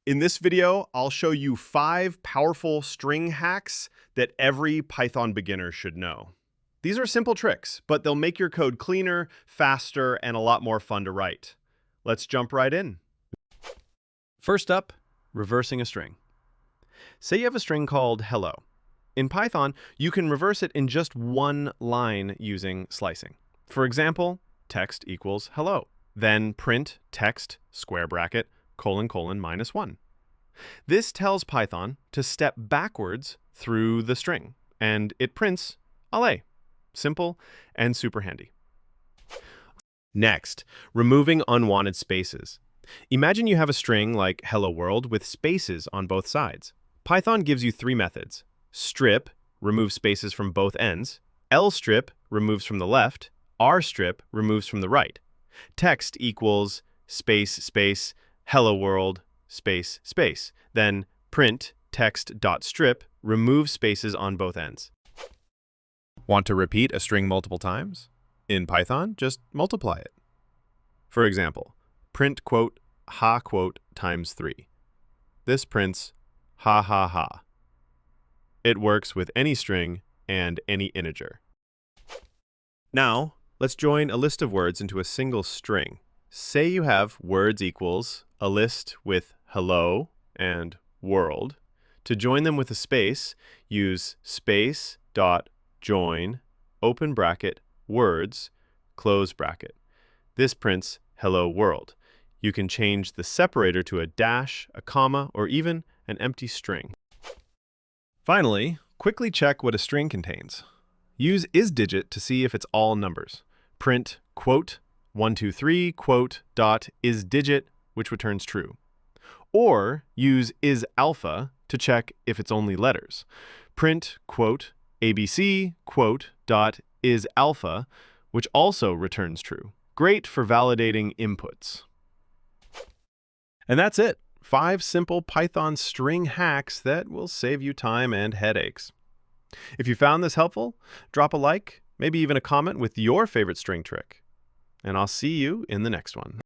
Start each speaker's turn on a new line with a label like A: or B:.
A: In this video, I'll show you 5 powerful string hacks that every Python beginner should know. These are simple tricks, but they'll make your code cleaner, faster, and a lot more fun to write. Let's jump right in. First up, reversing a string. Say you have a string called hello. In Python, you can reverse it in just one line using slicing. For example, text equals hello. Then print text square bracket colon colon -1. This tells Python to step backwards through the string, and it prints allay. Simple and super handy. Next, removing unwanted spaces. Imagine you have a string like hello world with spaces on both sides. Python gives you 3 methods. Strip removes spaces from both ends, lstrip removes from the left, rstrip removes from the right. Text equals space space hello world space space. Then print text.strip removes spaces on both ends. Want to repeat a string multiple times? In Python, just multiply it. For example, print quote ha quote times 3. This prints ha ha ha. It works with any string and any integer. Now, let's join a list of words into a single string. Say you have words equals a list with hello and world. To join them with a space, use space dot join open bracket words close bracket. This prints hello world. You can change the separator to a dash, a comma, or even an empty string. Finally, quickly check what a string contains. Use isdigit to see if it's all numbers. Print quote 123 quote dot isdigit, which returns true. Or use isalpha to check if it's only letters. Print quote abc quote dot isalpha, which also returns true. Great for validating inputs. And that's it. 5 simple Python string hacks that will save you time and headaches. If you found this helpful, drop a like, maybe even a comment with your favorite string trick. And I'll see you in the next one.